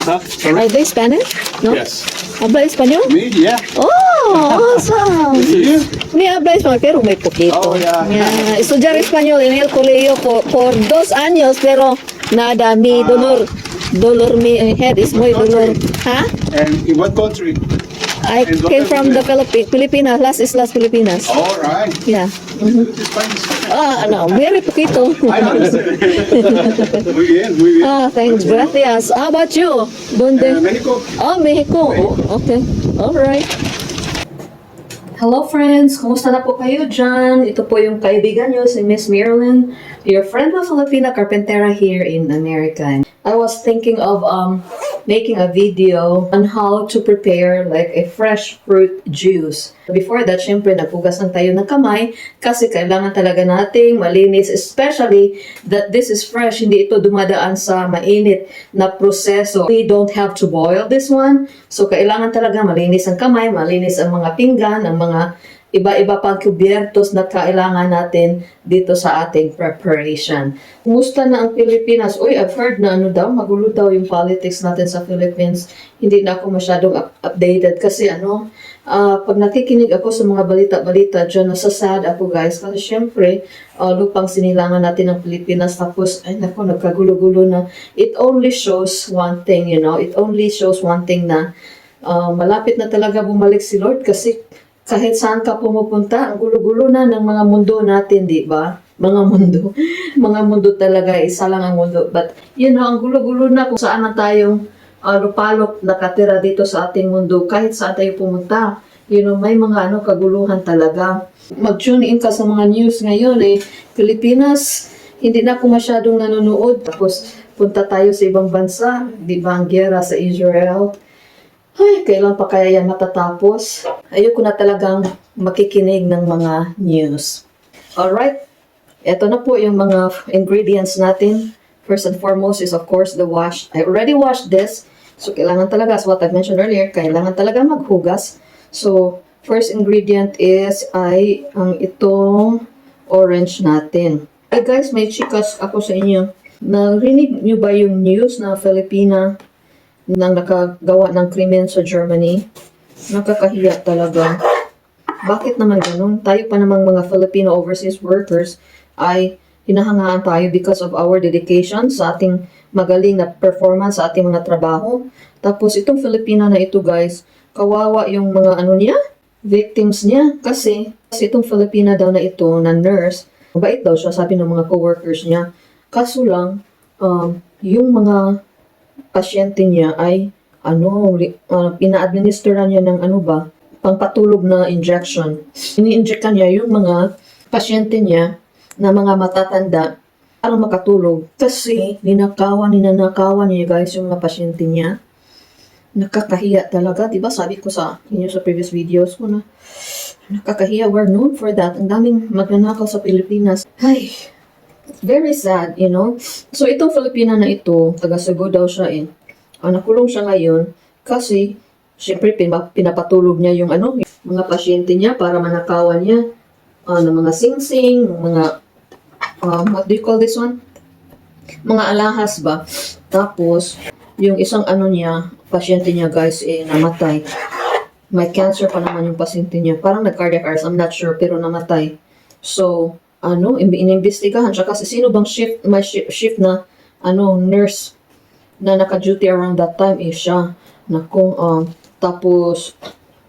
Huh? Are Sorry? they Spanish? No? Yes. Habla español? Me? Yeah. Oh, awesome. You? Me habla español, pero muy poquito. Oh, yeah. Estudiar español en el colegio por 2 años, pero nada, mi dolor, mi head is muy dolor. ¿Ah? And in what country? I ¿En came dónde from the vive? Filipinas, las Islas Filipinas. All right. Yeah. Good Spanish. No, very poquito. I understand. Muy bien, muy bien. Thanks, gracias. How about you? ¿Dónde? México. Oh, Mexico. Oh, okay. All right. Hello friends, kumusta na po kayo dyan? Ito po yung kaibigan nyo, si Miss Marilyn, your friend of Filipina Carpentera here in America. I was thinking of making a video on how to prepare like a fresh fruit juice. Before that, syempre naghugas lang tayo ng kamay kasi kailangan talaga nating malinis, especially that this is fresh, hindi ito dumadaan sa mainit na proseso. We don't have to boil this one. So kailangan talaga malinis ang kamay, malinis ang mga pinggan, ang mga iba-iba pang kubyertos na kailangan natin dito sa ating preparation. Kumusta na ang Pilipinas? Uy, I've heard na magulo daw yung politics natin sa Philippines. Hindi na ako masyadong updated kasi pag nakikinig ako sa mga balita-balita dyan, nasasad ako guys. Kasi syempre, lupang sinilangan natin ng Pilipinas. Tapos, nagkagulo-gulo na. It only shows one thing, It only shows one thing na malapit na talaga bumalik si Lord kasi kahit saan ka pumupunta, ang gulo-gulo na ng mga mundo natin, di ba? Mga mundo talaga, isa lang ang mundo. But, ang gulo-gulo na kung saan na tayong lupalop nakatira dito sa ating mundo. Kahit saan tayo pumunta, may mga kaguluhan talaga. Mag-tune in ka sa mga news ngayon, Pilipinas, hindi na ako masyadong nanonood. Tapos, punta tayo sa ibang bansa, di ba, ang giyera sa Israel. Ay, kailan pa kaya yan matatapos? Ayoko na talagang makikinig ng mga news. Alright, eto na po yung mga ingredients natin. First and foremost is of course the wash. I already washed this. So, kailangan talaga, as what I mentioned earlier, kailangan talaga maghugas. So, first ingredient is ang itong orange natin. Hey guys, may chikas ako sa inyo. Narinig nyo ba yung news na Filipina nang nakagawa ng krimen sa Germany? Nakakahiya talaga. Bakit naman ganun? Tayo pa namang mga Filipino overseas workers ay hinahangaan tayo because of our dedication sa ating magaling na performance sa ating mga trabaho. Tapos itong Filipina na ito guys, kawawa yung mga victims niya. Kasi itong Filipina daw na ito, na nurse, mabait daw siya, sabi ng mga coworkers niya. Kaso lang, yung mga pasyente niya ay pina-administeran niya ng pangpatulog na injection. Ini-injectan niya yung mga pasyente niya na mga matatanda para makatulog. Kasi ninanakawan niya guys yung mga pasyente niya. Nakakahiya talaga, diba? Sabi ko sa inyo sa previous videos ko na nakakahiya. We're known for that. Ang daming magnanakaw sa Pilipinas. Ay, very sad, So, itong Filipina na ito, taga-Cebu daw siya nakulong siya ngayon kasi, syempre, pinapatulog niya yung mga pasyente niya para manakawan niya ng mga sing-sing, mga, what do you call this one? Mga alahas ba? Tapos, yung isang pasyente niya guys, namatay. May cancer pa naman yung pasyente niya. Parang nag-cardiac arrest, I'm not sure, pero namatay. So, inimbestigahan siya kasi sino bang may shift na nurse na naka-duty around that time siya. Tapos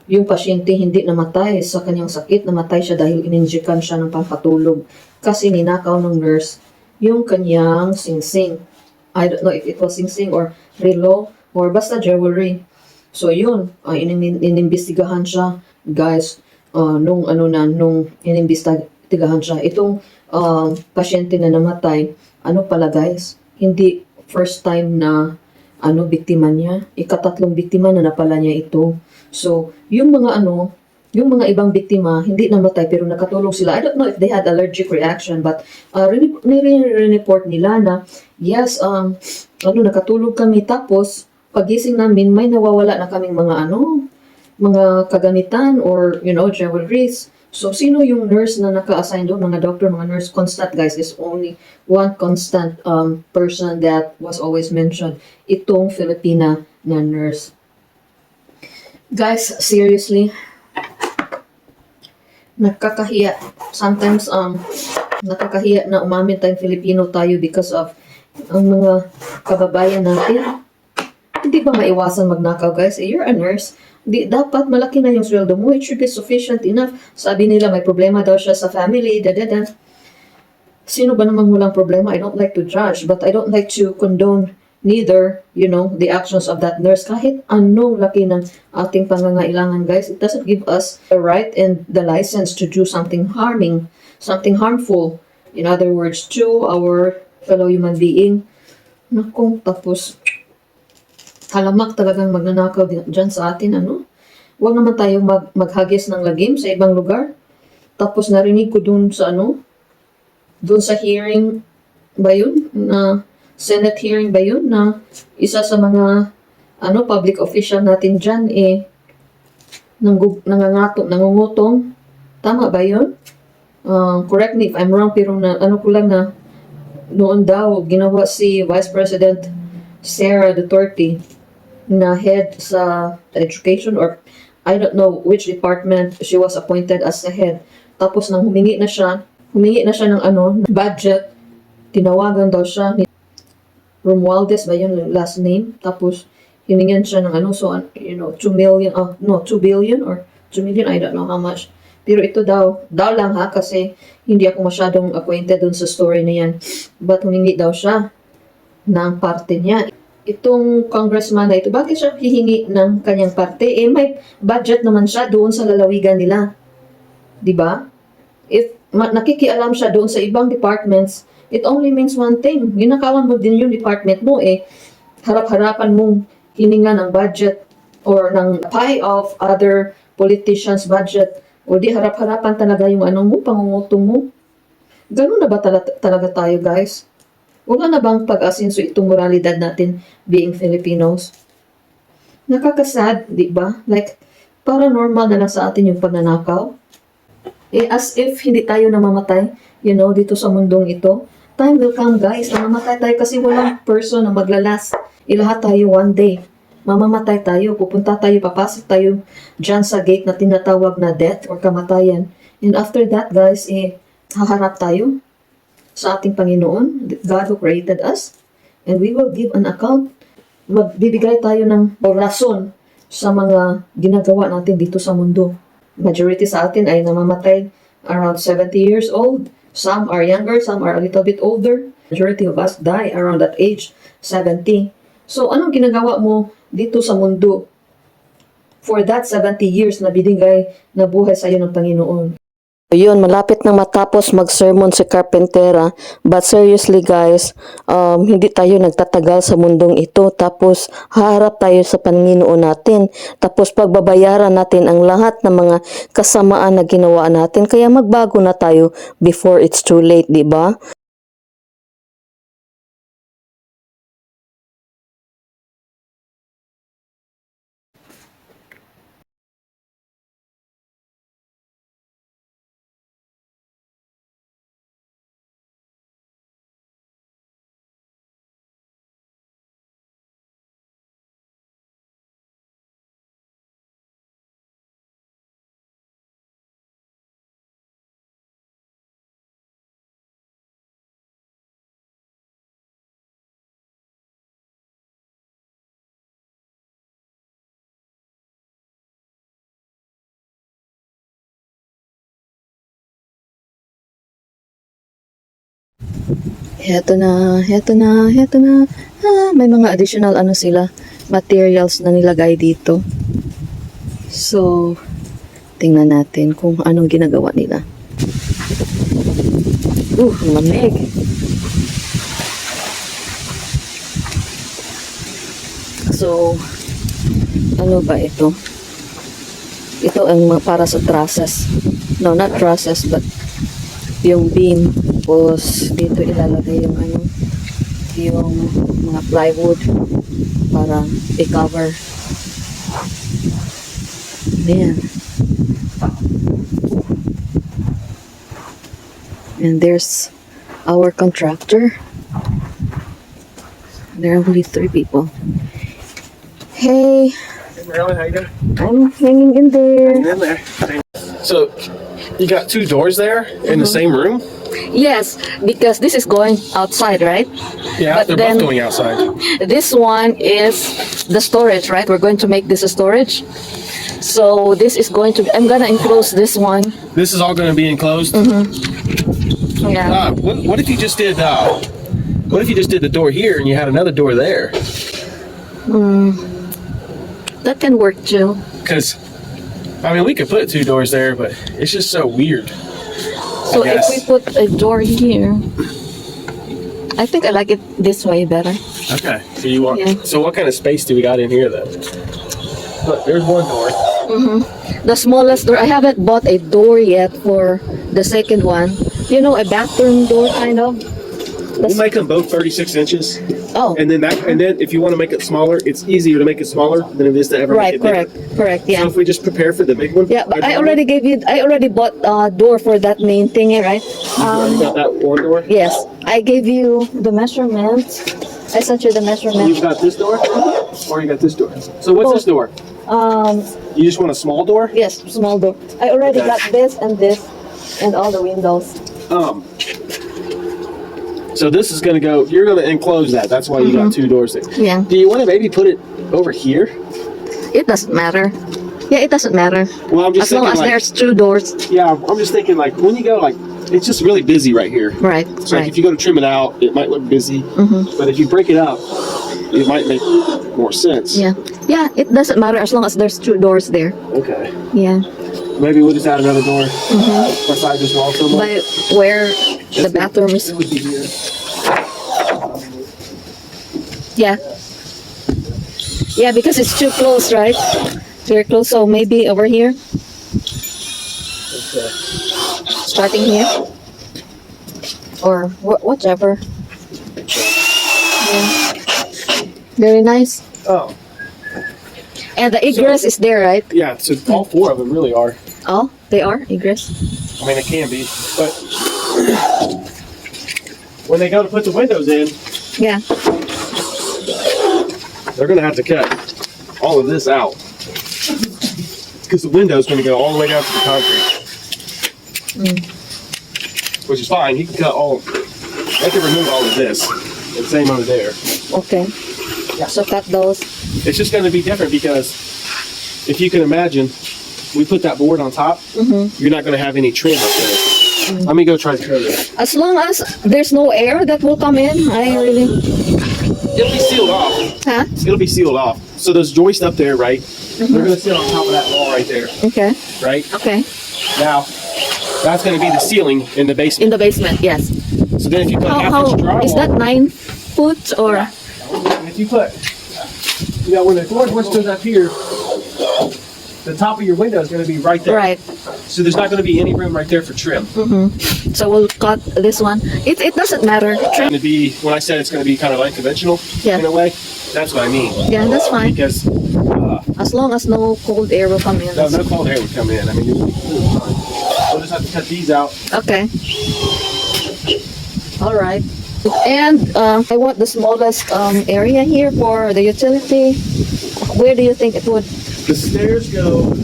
yung pasyente hindi namatay sa kanyang sakit, namatay siya dahil ininjikan siya ng pampatulog kasi ninakaw ng nurse yung kanyang sing-sing. I don't know if it was sing-sing or relo or basta jewelry. So yun, inimbestigahan siya guys, nung inimbestigahan siya. Itong pasyente na namatay, pala guys, hindi first time na biktima niya. Ikatatlong biktima na napala niya ito. So, yung mga ibang biktima, hindi namatay pero nakatulog sila. I don't know if they had allergic reaction but report nila na yes, nakatulog kami tapos pagising namin may nawawala na kaming mga kagamitan or jewelries. So, sino yung nurse na naka-assign doon? Mga doctor, mga nurse. Constant, guys, is only one constant person that was always mentioned. Itong Filipina na nurse. Guys, seriously, nakakahiya. Sometimes, nakakahiya na umamin tayong Filipino tayo because of ang mga kababayan natin. Hindi ba maiwasan magnakaw, guys? You're a nurse. Di, dapat malaki na yung sweldo mo. It should be sufficient enough. Sabi nila may problema daw siya sa family, da. Sino ba namang walang problema? I don't like to judge, but I don't like to condone neither, the actions of that nurse. Kahit anong laki ng ating pangangailangan, guys, it doesn't give us the right and the license to do something harming, something harmful. In other words, to our fellow human being. Naku, tapos halamak talagang magnanakaw dyan sa atin, Huwag naman tayo maghagis ng lagim sa ibang lugar. Tapos narinig ko dun sa dun sa hearing ba yun, na Senate hearing ba yun, na isa sa mga, public official natin dyan, nangungutong. Tama ba yun? Correct me if I'm wrong, pero ko lang na, noon daw, ginawa si Vice President Sara Duterte, na head sa education, or I don't know which department she was appointed as the head. Tapos nang humingi na siya ng budget, tinawagan daw siya ni Romualdez ba yun yung last name? Tapos hiningan siya ng 2 million, 2 billion or 2 million, I don't know how much. Pero ito daw lang ha, kasi hindi ako masyadong acquainted dun sa story na yan. But humingi daw siya ng parte niya. Itong congressman na ito, bakit siya hihingi ng kanyang parte? May budget naman siya doon sa lalawigan nila. Diba? If nakikialam siya doon sa ibang departments, it only means one thing. Ginakawan mo din yung department mo, harap-harapan mong hininga ng budget or ng pie of other politicians' budget. O di harap-harapan talaga yung pangungutong mo. Ganun na ba talaga tayo, guys? Wala na bang pag-asinso itong moralidad natin being Filipinos? Nakakasad, di ba? Like, para normal na lang sa atin yung pagnanakaw. As if hindi tayo namamatay, dito sa mundong ito. Time will come, guys. Namamatay tayo kasi walang person na maglalas. Lahat tayo one day. Mamamatay tayo, pupunta tayo, papasok tayo dyan sa gate na tinatawag na death or kamatayan. And after that, guys, haharap tayo sa ating Panginoon, God who created us, and we will give an account. Magbibigay tayo ng rason sa mga ginagawa natin dito sa mundo. Majority sa atin ay namamatay around 70 years old. Some are younger, some are a little bit older. Majority of us die around that age, 70. So, anong ginagawa mo dito sa mundo for that 70 years na binigay na buhay sa iyo ng Panginoon? Yun, malapit nang matapos mag-sermon si Carpentera. But seriously guys, hindi tayo nagtatagal sa mundong ito. Tapos haharap tayo sa Panginoon natin. Tapos pagbabayaran natin ang lahat ng mga kasamaan na ginawa natin. Kaya magbago na tayo before it's too late, di ba? Heto na. May mga additional sila, materials na nilagay dito. So, tingnan natin kung anong ginagawa nila. Lamig. So, ano ba ito? Ito ang para sa trusses. No, not trusses, but yung beam. Tapos dito ilalagay yung mga plywood para i-cover. Ayan. And there's our contractor. There are only 3 people. Hey, Marilyn, how you doing? I'm hanging in there. In there. So, you got 2 doors there in the same room? Yes, because this is going outside, right? Yeah, But they're then- both going outside. This one is the storage, right? We're going to make this a storage. So this is going to, I'm gonna enclose this one. This is all going to be enclosed. Yeah. What if you just did? What if you just did the door here and you had another door there? That can work too. Because, I mean, we could put 2 doors there, but it's just so weird. So I if guess. we put a door here, I think I like it this way better. Okay. So you want? Yeah. So what kind of space do we got in here then? Look, there's one door. The smallest door, I haven't bought a door yet for the second one. You know, a bathroom door kind of. We'll make them both 36 inches, Oh, and then if you want to make it smaller, it's easier to make it smaller than it is to ever right, make it bigger. correct, So yeah. if we just prepare for the big one. Yeah, but I already bought a door for that main thingy, right? You got that one door. Yes, I gave you the measurements. I sent you the measurements. You've got this door, or you got this door. So what's this door? You just want a small door? Yes, small door. I already Okay. got this, and all the windows. So this is gonna go. You're gonna enclose that. That's why you got 2 doors there. Yeah, Do you want to maybe put it over here? it doesn't matter. Yeah, it doesn't matter. Well, I'm just As long thinking as like. there's 2 doors. Yeah, I'm just thinking like when you go like, it's just really busy right here. Right, So like, right. if you go to trim it out, it might look busy. But if you break it up, it might make more sense. Yeah, yeah, it doesn't matter as long as there's 2 doors there. Okay. Yeah, Maybe we'll just add another door beside this wall somewhere. but where the bathroom is. It would be here. Yeah. Yeah, because it's too close, right? Very close, so maybe over here, Okay. starting here, or whatever. Yeah. Very nice. Oh. And the egress is there, right? Yeah. So all 4 of them really are. Oh, they are egress. I mean, it can be, but when they go to put the windows in, Yeah. they're going to have to cut all of this out because the window's going to go all the way down to the concrete, which is fine. You can cut all. They can remove all of this, and same over there. Okay. So cut those. It's just going to be different because if you can imagine, we put that board on top. You're not going to have any trim up there. Let me go try to trim it. As long as there's no air that will come in, I really. It'll be sealed off. Huh? It'll be sealed off. So those joists up there, right? They're going to sit on top of that wall right there, Okay. right? Okay. Now, that's going to be the ceiling in the basement. In the basement, yes. So then if you put How half-inch drywall, is that 9 foot or? and if you put, you know, when the floorboard goes up here, the top of your window is going to be right there. Right. So there's not going to be any room right there for trim. So we'll cut this one. It doesn't matter. Going to be, when I said it's going to be kind of unconventional Yeah. in a way, that's what I mean. Yeah, that's fine. Because As long as no cold air will come in. no cold air would come in. I mean, it would be fine. We'll just have to cut these out. Okay. All right. And I want the smallest area here for the utility. Where do you think it would? The stairs go.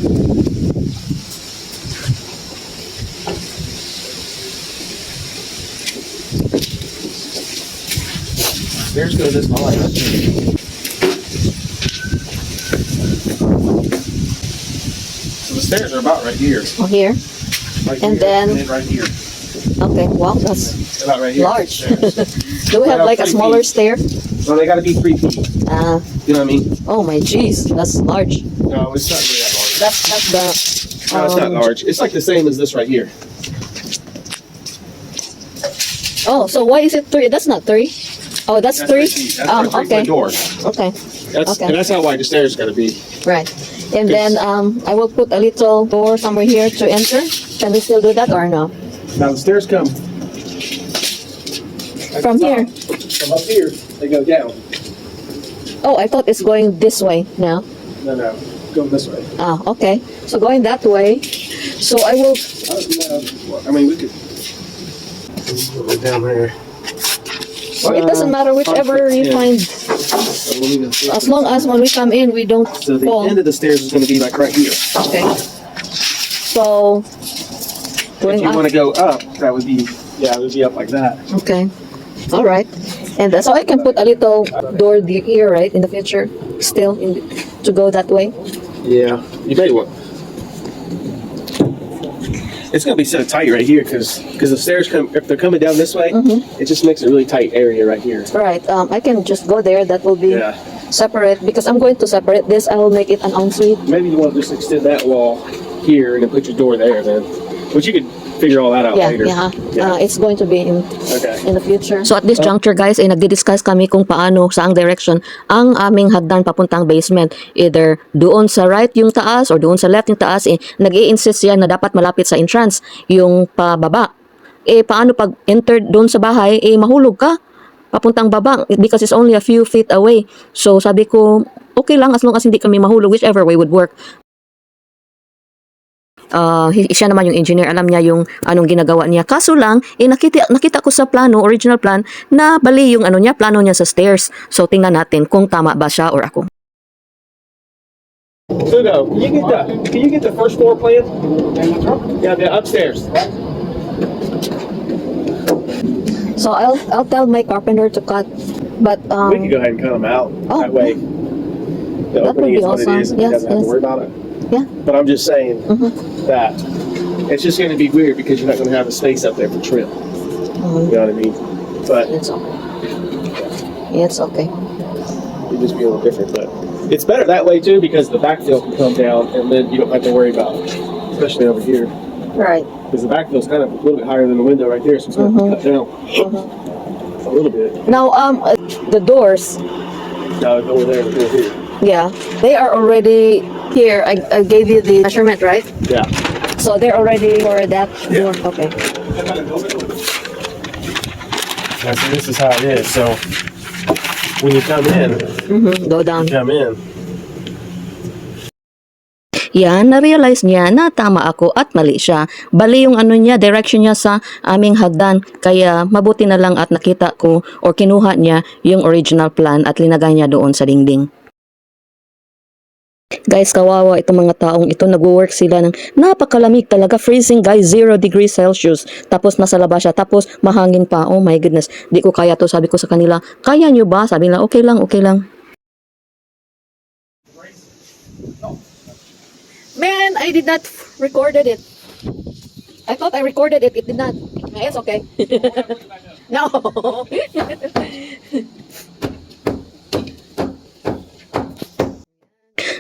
Stairs go this high. So the stairs are about right here. Oh, here. Right And here, then- and then right here. Okay. Wow, that's About right here. large. Stairs. Do we have About like a 3 smaller feet. stair? So they got to be 3 feet. You know what I mean? Oh my jeez, that's large. No, it's not really that large. That's the. No, it's not large. It's like the same as this right here. Oh, so why is it 3? That's not 3. Oh, that's 3. 3 feet. That's our 3 Okay. foot door. Okay. That's, Okay. And that's how wide the stairs got to be. Right. And then I will put a little door somewhere here to enter. Can we still do that or no? Now the stairs come at From the here? top. From up here, they go down. Oh, I thought it's going this way now. No, go this way. Ah, okay. So going that way. So I will. I mean, we could. Right down there. Or it doesn't matter, whichever you Yeah. find. So let me go- As long as when we come in, we don't So the fall. end of the stairs is going to be like right here. Okay. So, If going you up. want to go up, that would be, yeah, it would be up like that. Okay. All right. And so I can put a little door here, right, in the future, still to go that way. Yeah, you may want. It's gonna be so tight right here because the stairs come if they're coming down this way, it just makes a really tight area right here. Right. I can just go there. That will be Yeah, separate because I'm going to separate this. I will make it an ensuite. maybe you want to just extend that wall here and then put your door there then, but you could figure all that out Yeah, later. yeah. It's going to be Okay. in the future. So at this juncture guys, nagdi-discuss kami kung paano, saang direction ang aming hagdan papuntang basement. Either doon sa right yung taas or doon sa left yung taas. Nag-i-insist yan na dapat malapit sa entrance yung pababa. Paano pag enter doon sa bahay, mahulog ka papuntang baba because it's only a few feet away. So sabi ko, okay lang as long as hindi kami mahulog, whichever way would work. Siya naman yung engineer, alam niya yung anong ginagawa niya. Kaso lang, nakita ko sa plano, original plan, na bali yung plano niya sa stairs. So tingnan natin kung tama ba siya or ako. Sugo, can you get the first floor plan? Yeah, the upstairs. So I'll tell my carpenter to cut, but We can go ahead and cut them out. Oh, That way, the That would opening be is what it awesome. is, and he Yes, doesn't have to yes. worry about it. Yeah. But I'm just saying that it's just going to be weird because you're not going to have a space up there for trim. You know what I mean? But it's okay. It's okay. it'd just be a little different. But it's better that way too because the backfill can come down and then you don't have to worry about it, especially over here. Right. Because the backfill's kind of a little bit higher than the window right there, so it's going to cut down a little bit. Now the doors. Now over there, over here. Yeah, they are already here. I gave you the measurement, right? Yeah. So they're already for that door. Okay. Yeah, so this is how it is. So when you come in, Go down. come in. Yan, na-realize niya na tama ako at mali siya. Bali yung direction niya sa aming hagdan. Kaya mabuti na lang at nakita ko or kinuha niya yung original plan at linagay niya doon sa dingding. Guys, kawawa itong mga taong ito. Nag-work sila ng napakalamig talaga. Freezing guys, 0 degrees Celsius. Tapos nasa labas siya. Tapos mahangin pa. Oh my goodness. Di ko kaya to. Sabi ko sa kanila, kaya nyo ba? Sabi nila, okay lang, okay lang. Man, I did not recorded it. I thought I recorded it. It did not. It's okay. No.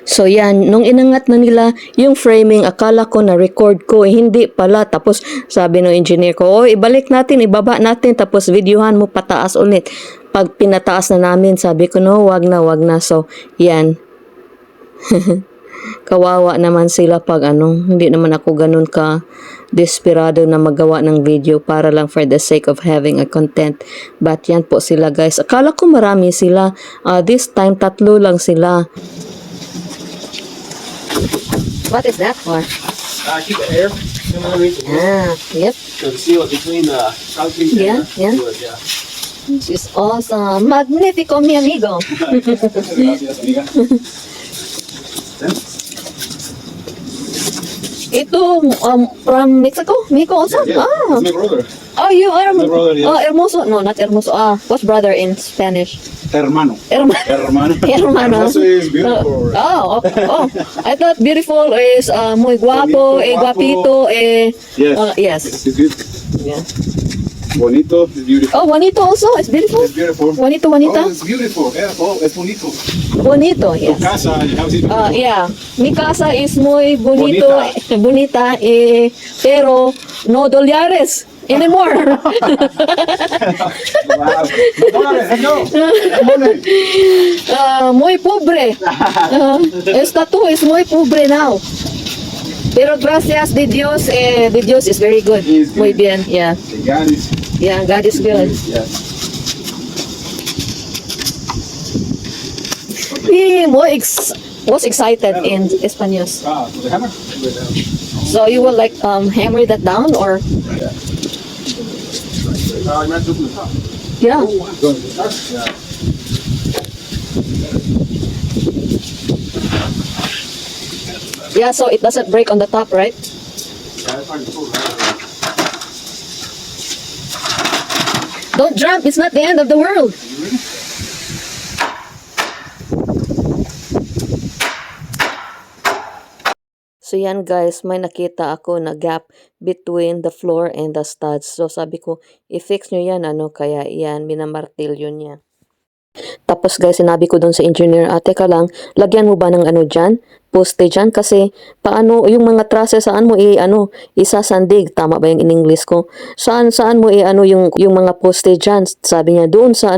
So yan, nung inangat na nila yung framing, akala ko na-record ko, hindi pala. Tapos sabi ng engineer ko, ibalik natin, ibaba natin, tapos videohan mo pataas ulit. Pag pinataas na namin, sabi ko, no, wag na, wag na. So, yan. Kawawa naman sila pag hindi naman ako ganun ka desperado na magawa ng video para lang for the sake of having a content. But yan po sila guys. Akala ko marami sila. This time, 3 lang sila. What is that for? Keep the air coming underneath the wood. Yep. So to seal it between the concrete Yeah, and yeah. the wood, yeah. This is awesome. Magnifico, mi amigo. Gracias, amiga. Ito, from Mexico? Mexico also? Yeah, it's my brother. Oh, you are. My brother, yeah. Oh, hermoso. No, not hermoso. What's brother in Spanish? Hermano. Hermano. Hermano. Hermano. Hermoso is beautiful. Oh. I thought beautiful is muy guapo, Bonito, guapo. guapito, Yes. yes. It's good. Yeah. Bonito is beautiful. Oh, bonito also. It's beautiful. It's beautiful. Bonito, bonita. Oh, it's beautiful. Yeah. Oh, it's bonito. Bonito, Tu yes. casa, your house is beautiful. Yeah. Mi casa is muy bonito, bonita, pero no dólares anymore. Wow. No. Muy pobre. Esta tú es muy pobre now. Pero gracias de Dios is very good. He is good. Muy bien, yeah. God is Yeah, God is good. Yeah. He was excited in Español. So the hammer? So you will like hammer that down or? You meant to open the top. Yeah. Going to the top? Yeah. Yeah, so it doesn't break on the top, right? Yeah, that's fine. Cool. Don't jump, it's not the end of the world. So yan guys, may nakita ako na gap between the floor and the studs. So sabi ko, i-fix nyo yan, kaya yan, minamartilyo niya. Tapos guys, sinabi ko doon sa engineer, teka lang, lagyan mo ba ng dyan? Poste dyan? Kasi, paano, yung mga trusses, saan mo isasandig? Tama ba yung in English ko? Saan mo yung mga poste dyan? Sabi niya, doon sa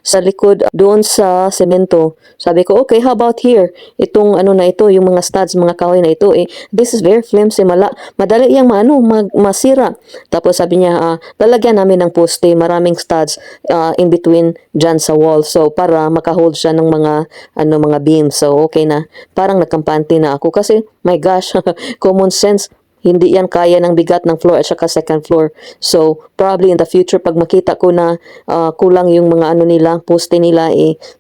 sa likod, doon sa semento. Sabi ko, okay, how about here? Itong na ito, yung mga studs, mga kahoy na ito, this is very flimsy, madali yung masira. Tapos sabi niya, lalagyan namin ng poste, maraming studs in between dyan sa wall. So, para makahold siya ng mga beams. So, okay na. Parang nagkampante na ako kasi, my gosh, common sense, hindi yan kaya ng bigat ng floor at saka second floor. So, probably in the future, pag makita ko na kulang yung mga nila, poste nila,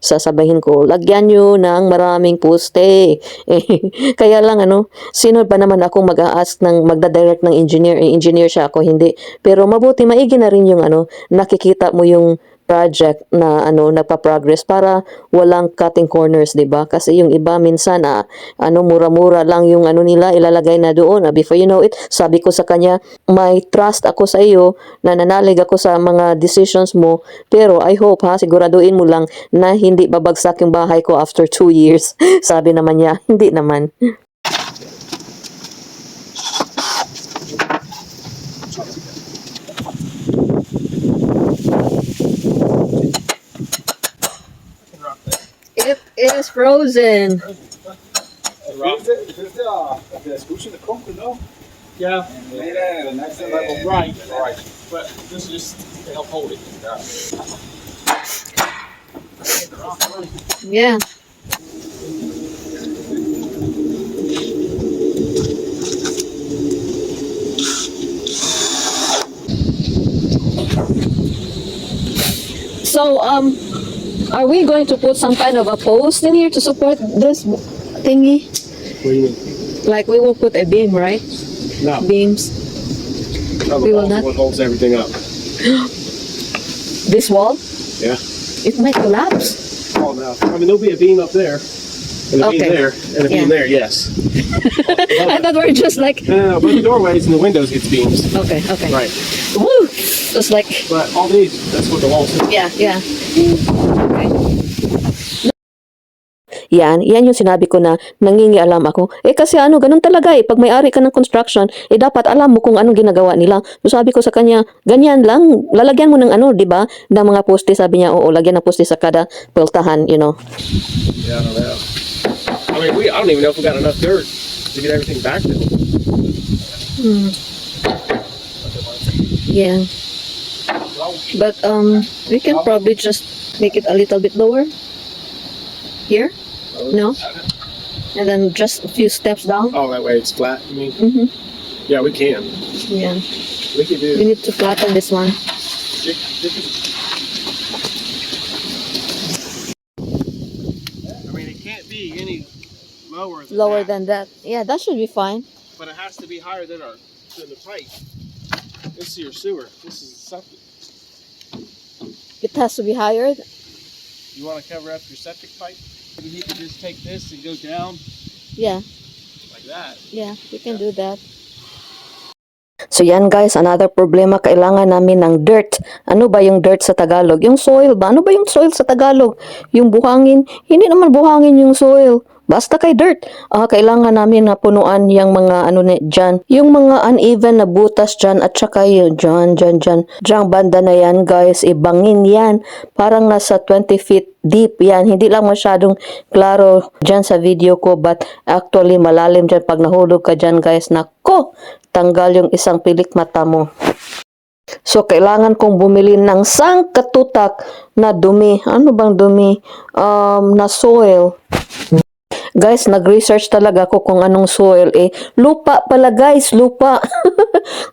sasabihin ko, lagyan nyo ng maraming poste. Kaya lang, sino ba naman ako mag-a-ask magda-direct ng engineer? Engineer siya, ako hindi. Pero mabuti, maigi na rin yung nakikita mo yung project na nagpa-progress para walang cutting corners, 'di ba? Kasi yung iba minsan mura-mura lang yung nila ilalagay na doon. Before you know it, sabi ko sa kanya, may trust ako sa iyo, nananalig ako sa mga decisions mo, pero I hope siguraduhin mo lang na hindi babagsak yung bahay ko after 2 years. Sabi naman niya, hindi naman. It is frozen. Squishing the concrete, no? Yeah. Yeah, next level. Right. Right. But this is just to help hold it. Yeah. So, are we going to put some kind of a post in here to support this thingy? What do you mean? Like we will put a beam, right? No. Beams. No, We the will wall's not. what holds everything up. This wall? Yeah. It might collapse. Oh no. I mean, there'll be a beam up there, and a Okay. beam there, and a beam Yeah. there. Yes. I thought we were just like, No, but the doorways and the windows get beams. okay. Right. Woo! It's like, But all these, that's what the walls do. yeah. Okay. Yan yung sinabi ko na nangingialam ako. Kasi ganun talaga pag may-ari ka ng construction, dapat alam mo kung anong ginagawa nila. So sabi ko sa kanya, ganyan lang, lalagyan mo ng di ba, ng mga poste. Sabi niya, oo, lagyan ng poste sa kada peltahan, Yeah, I don't know. I mean, I don't even know if we got enough dirt to get everything back to them. Yeah. But we can probably just make it a little bit lower. Here? No? And then just a few steps down. Oh, that way it's flat. You mean? Mm-hmm. Yeah, we can. Yeah. We can We do. need to flatten this one. I mean, it can't be any lower than Lower that, than that. Yeah, that should be fine. but it has to be higher than the pipe. This is your sewer. This is septic. It has to be higher. You want to cover up your septic pipe? You need to just take this and go down Yeah, like that. yeah, we can do that. So yan guys, another problema, kailangan namin ng dirt. Ano ba yung dirt sa Tagalog? Yung soil ba? Ano ba yung soil sa Tagalog? Yung buhangin? Hindi naman buhangin yung soil. Basta kay dirt. Kailangan namin na punuan yung mga dyan. Yung mga uneven na butas dyan at saka yung dyan. Dyan banda na yan guys, ibangin yan. Parang nasa 20 feet deep yan. Hindi lang masyadong klaro dyan sa video ko, but actually malalim dyan. Pag nahulog ka dyan guys, nako, tanggal yung isang pilik mata mo. So, kailangan kong bumili ng sangkatutak na dumi. Ano bang dumi? Na soil. Guys, nag-research talaga ako kung anong soil. Lupa pala guys, lupa.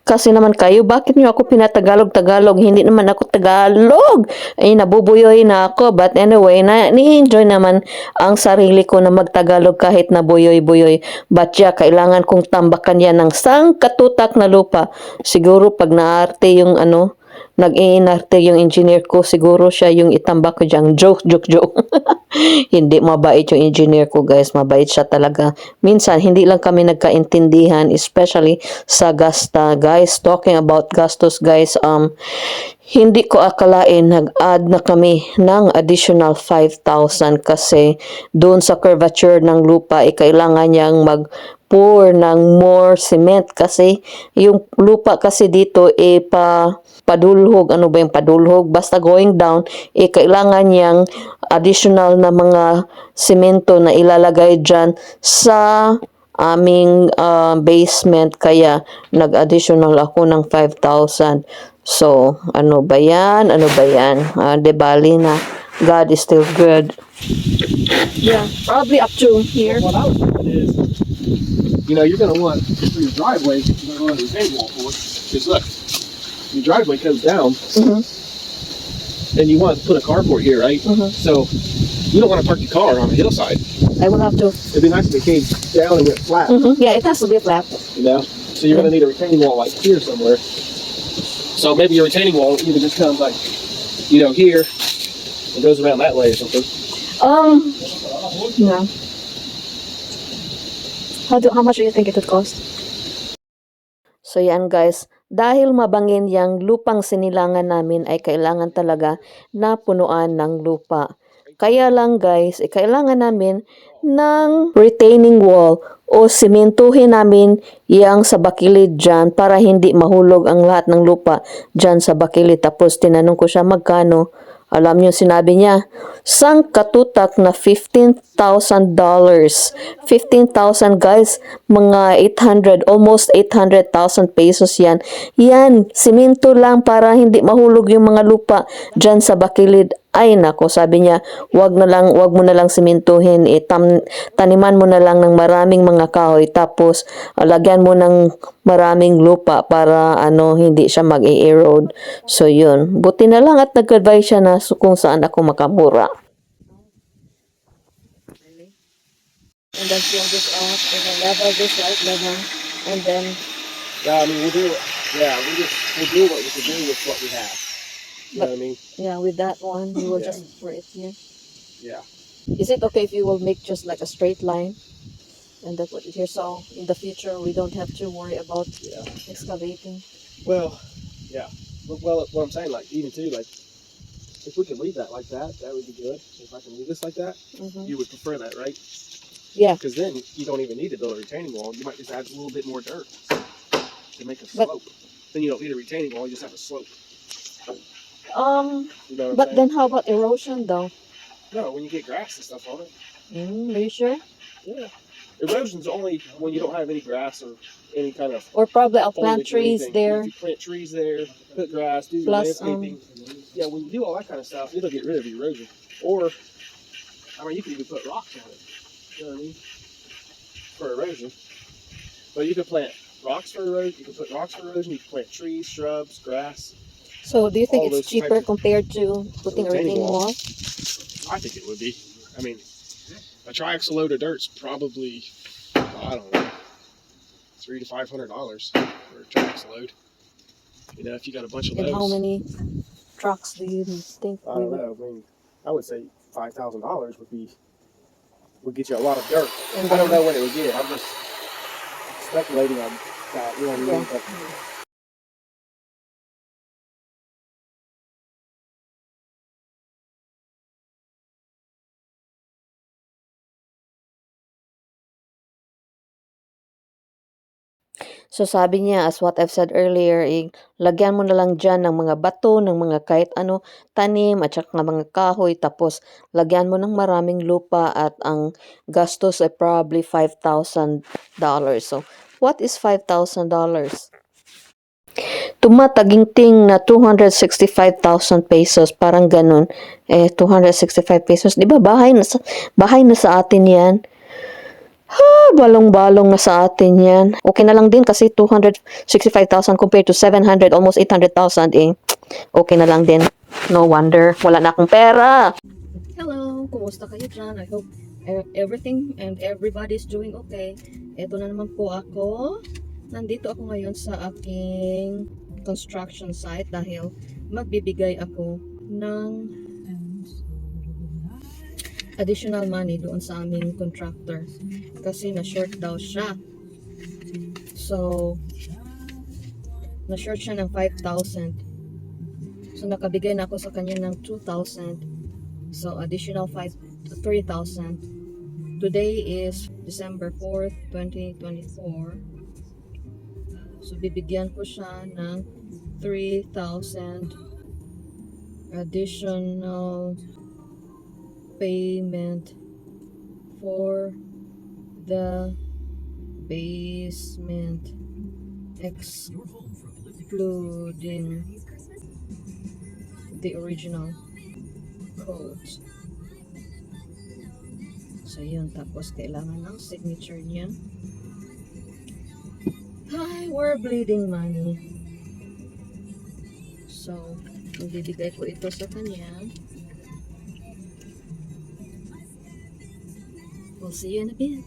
Kasi naman kayo, bakit nyo ako pinatagalog-tagalog? Hindi naman ako Tagalog. Nabubuyoy na ako. But anyway, ni-enjoy naman ang sarili ko na magtagalog kahit nabuyoy-buyoy. But yeah, kailangan kong tambakan yan ng sangkatutak na lupa. Siguro pag naarte yung nag-iinarte yung engineer ko, siguro siya yung itambak ko dyan. Joke. Hindi mabait yung engineer ko, guys. Mabait siya talaga. Minsan, hindi lang kami nagkaintindihan, especially sa gasta. Guys, talking about gastos, guys, hindi ko akalain nag-add na kami ng additional 5,000 kasi doon sa curvature ng lupa, kailangan niyang pour ng more cement kasi yung lupa kasi dito padulhog, ano ba yung padulhog? Basta going down, kailangan niyang additional na mga semento na ilalagay dyan sa aming basement, kaya nag-additional ako ng 5,000. So, ano ba yan? De bali na. God is still good. Yeah, probably up to here. What I was thinking is, you're going to want for your driveway, you're going to want a retaining wall for it. Because look, your driveway comes down, and you want to put a carport here, right? So you don't want to park your car on a hillside. I will have to. It'd be nice if it came down and went flat. Yeah, it has to be flat. So you're going to need a retaining wall like here somewhere. So maybe your retaining wall even just comes like, here, and goes around that way or something. Yeah. How much do you think it would cost? So yan guys, dahil mabangin yang lupang sinilangan namin ay kailangan talaga na punuan ng lupa. Kaya lang guys, kailangan namin ng retaining wall o simentuhin namin yang sa bakilid dyan para hindi mahulog ang lahat ng lupa dyan sa bakilid. Tapos tinanong ko siya magkano. Alam niyo, sinabi niya, sangkatutak na $15,000. 15,000 guys, mga 800, almost 800,000 pesos yan. Yan, simento lang para hindi mahulog yung mga lupa dyan sa bakilid. Ay nako, sabi niya, wag mo na lang simentuhin, taniman mo na lang ng maraming mga kahoy, tapos lagyan mo ng maraming lupa para hindi siya mag-erode. So yun, buti na lang at nag-advise siya na kung saan ako makamura. And then fill this up, and then level this right level, and then Yeah, I mean, we'll do what we can do with what we have. You know what I mean? yeah, with that one, we will just pour it here. Yeah. Is it okay if you will make just like a straight line and then put it here, so in the future we don't have to worry about excavating? Well, yeah. Well, what I'm saying, like, even too, like, if we could leave that like that, that would be good. If I can leave this like that, you would prefer that, right? Yeah. Because then you don't even need to build a retaining wall. You might just add a little bit more dirt to make a slope. Then you don't need a retaining wall, you just have a slope. You know what I'm But saying? then how about erosion though? No, when you get grass and stuff on it. Are you sure? Yeah. Erosion's only when you don't have any grass or any kind of Or probably I'll plant foliage or trees anything. there. If you plant trees there, put grass, do Plus, landscaping. Yeah, when you do all that kind of stuff, it'll get rid of erosion. Or, I mean, you can even put rocks on it. You know what I mean? For erosion. But you can plant rocks for erosion. You can put rocks for erosion. You can plant trees, shrubs, grass. So do you think all it's those cheaper types of- compared to putting a retaining retaining wall. wall? I think it would be. I mean, a triaxle load of dirt's probably, I don't know, $300 to $500 for a triaxle load. You know, if you got a bunch of And those. how many trucks do you think I we don't would? know. I mean, I would say $5,000 would get you a lot of dirt. And I don't then- know what it would get. I'm just speculating on that. You know what I mean? Yeah. But So sabi niya, as what I've said earlier, lagyan mo na lang dyan ng mga bato, ng mga kahit ano, tanim, at saka mga kahoy, tapos lagyan mo ng maraming lupa at ang gastos ay probably $5,000. So, what is $5,000? Tumataginting na 265,000 pesos, parang ganun. 265 pesos, di ba? Bahay na sa atin yan. Balong-balong na sa atin yan. Okay na lang din kasi 265,000 compared to 700, almost 800,000 eh. Okay na lang din. No wonder. Wala na akong pera. Hello, kumusta kayo dyan? I hope everything and everybody's doing okay. Ito na naman po ako. Nandito ako ngayon sa aking construction site dahil magbibigay ako ng additional money doon sa aming contractor kasi na-short daw siya. So, na-short siya ng 5,000. So, nakabigay na ako sa kanya ng 2,000. So, additional 3,000. Today is December 4th, 2024. So, bibigyan ko siya ng 3,000 additional payment for the basement, excluding the original codes. So yun, tapos kailangan ng signature niya. Hi, we're bleeding money. So, ibibigay ko ito sa kanya. We'll see you in a bit.